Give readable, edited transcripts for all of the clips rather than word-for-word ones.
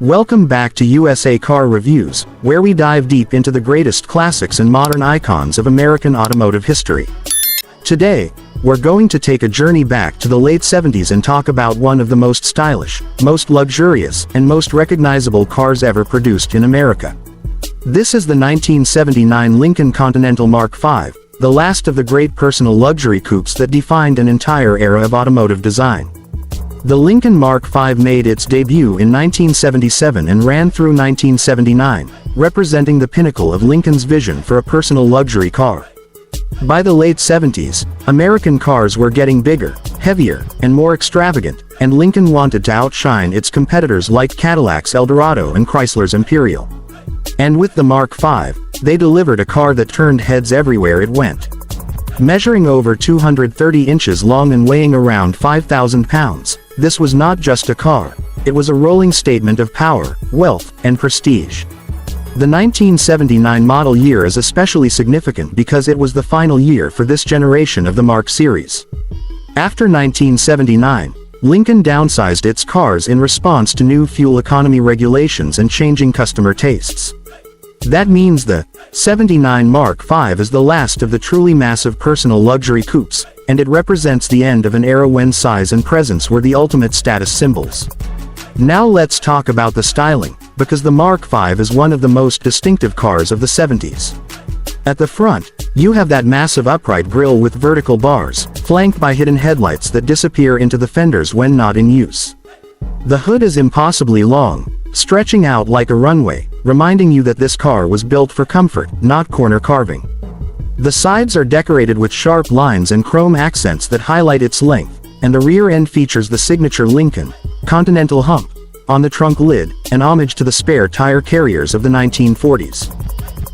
Welcome back to USA Car Reviews, where we dive deep into the greatest classics and modern icons of American automotive history. Today, we're going to take a journey back to the late 70s and talk about one of the most stylish, most luxurious, and most recognizable cars ever produced in America. This is the 1979 Lincoln Continental Mark V, the last of the great personal luxury coupes that defined an entire era of automotive design. The Lincoln Mark V made its debut in 1977 and ran through 1979, representing the pinnacle of Lincoln's vision for a personal luxury car. By the late 70s, American cars were getting bigger, heavier, and more extravagant, and Lincoln wanted to outshine its competitors like Cadillac's Eldorado and Chrysler's Imperial. And with the Mark V, they delivered a car that turned heads everywhere it went. Measuring over 230 inches long and weighing around 5,000 pounds, this was not just a car, it was a rolling statement of power, wealth, and prestige. The 1979 model year is especially significant because it was the final year for this generation of the Mark series. After 1979, Lincoln downsized its cars in response to new fuel economy regulations and changing customer tastes. That means the 79 Mark V is the last of the truly massive personal luxury coupes, and it represents the end of an era when size and presence were the ultimate status symbols. Now let's talk about the styling, because the Mark V is one of the most distinctive cars of the 70s. At the front, you have that massive upright grille with vertical bars, flanked by hidden headlights that disappear into the fenders when not in use. The hood is impossibly long, stretching out like a runway, reminding you that this car was built for comfort, not corner carving. The sides are decorated with sharp lines and chrome accents that highlight its length, and the rear end features the signature Lincoln Continental hump on the trunk lid, an homage to the spare tire carriers of the 1940s.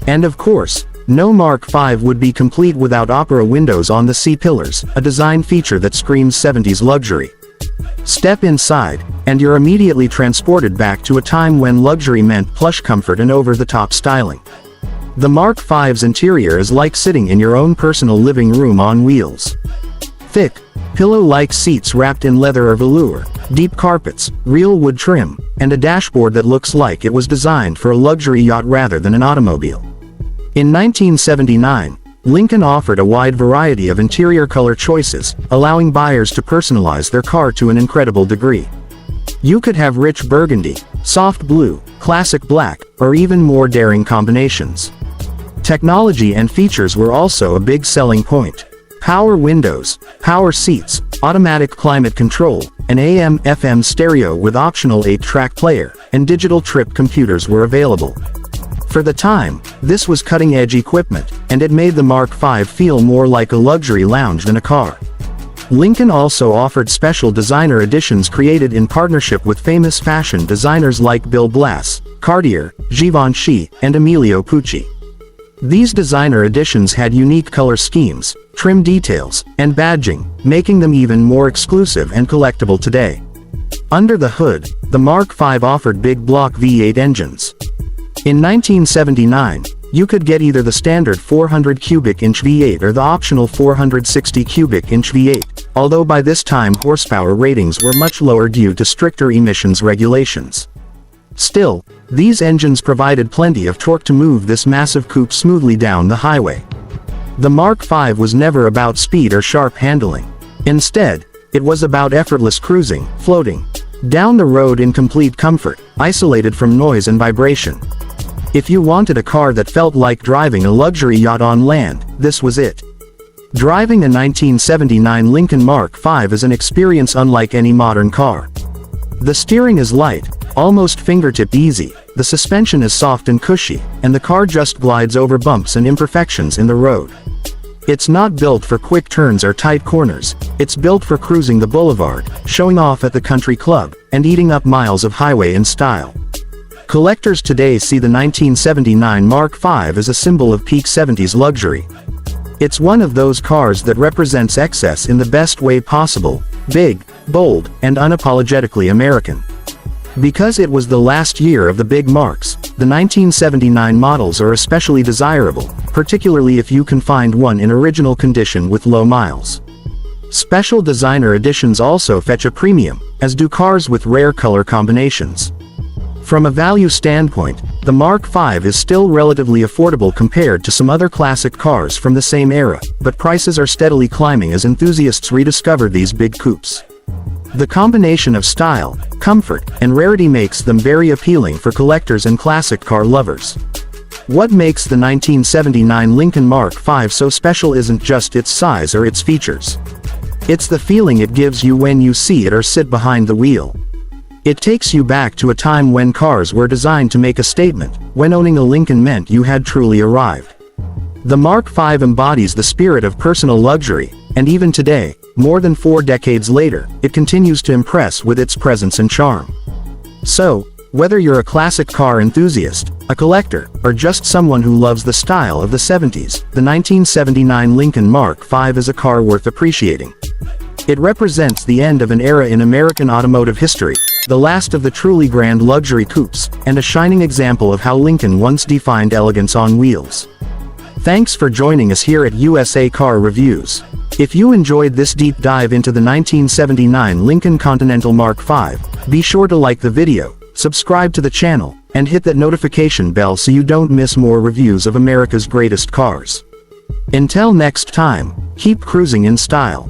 And of course, no Mark V would be complete without opera windows on the C-pillars, a design feature that screams 70s luxury. Step inside, and you're immediately transported back to a time when luxury meant plush comfort and over-the-top styling. The Mark V's interior is like sitting in your own personal living room on wheels. Thick, pillow-like seats wrapped in leather or velour, deep carpets, real wood trim, and a dashboard that looks like it was designed for a luxury yacht rather than an automobile. In 1979, Lincoln offered a wide variety of interior color choices, allowing buyers to personalize their car to an incredible degree. You could have rich burgundy, soft blue, classic black, or even more daring combinations. Technology and features were also a big selling point. Power windows, power seats, automatic climate control, an AM/FM stereo with optional 8-track player, and digital trip computers were available. For the time, this was cutting-edge equipment, and it made the Mark V feel more like a luxury lounge than a car. Lincoln also offered special designer editions created in partnership with famous fashion designers like Bill Blass, Cartier, Givenchy, and Emilio Pucci. These designer editions had unique color schemes, trim details, and badging, making them even more exclusive and collectible today. Under the hood, the Mark V offered big block V8 engines. In 1979, you could get either the standard 400 cubic inch V8 or the optional 460 cubic inch V8, although by this time horsepower ratings were much lower due to stricter emissions regulations. Still, these engines provided plenty of torque to move this massive coupe smoothly down the highway. The Mark V was never about speed or sharp handling. Instead, it was about effortless cruising, floating down the road in complete comfort, isolated from noise and vibration. If you wanted a car that felt like driving a luxury yacht on land, this was it. Driving a 1979 Lincoln Mark V is an experience unlike any modern car. The steering is light, almost fingertip easy, the suspension is soft and cushy, and the car just glides over bumps and imperfections in the road. It's not built for quick turns or tight corners, it's built for cruising the boulevard, showing off at the country club, and eating up miles of highway in style. Collectors today see the 1979 Mark V as a symbol of peak 70s luxury. It's one of those cars that represents excess in the best way possible, big, bold, and unapologetically American. Because it was the last year of the big marks, the 1979 models are especially desirable, particularly if you can find one in original condition with low miles. Special designer editions also fetch a premium, as do cars with rare color combinations. From a value standpoint, the Mark V is still relatively affordable compared to some other classic cars from the same era, but prices are steadily climbing as enthusiasts rediscover these big coupes. The combination of style, comfort, and rarity makes them very appealing for collectors and classic car lovers. What makes the 1979 Lincoln Mark V so special isn't just its size or its features. It's the feeling it gives you when you see it or sit behind the wheel. It takes you back to a time when cars were designed to make a statement, when owning a Lincoln meant you had truly arrived. The Mark V embodies the spirit of personal luxury, and even today, more than 4 decades later, it continues to impress with its presence and charm. So, whether you're a classic car enthusiast, a collector, or just someone who loves the style of the 70s, the 1979 Lincoln Mark V is a car worth appreciating. It represents the end of an era in American automotive history, the last of the truly grand luxury coupes, and a shining example of how Lincoln once defined elegance on wheels. Thanks for joining us here at USA Car Reviews. If you enjoyed this deep dive into the 1979 Lincoln Continental Mark V, be sure to like the video, subscribe to the channel, and hit that notification bell so you don't miss more reviews of America's greatest cars. Until next time, keep cruising in style.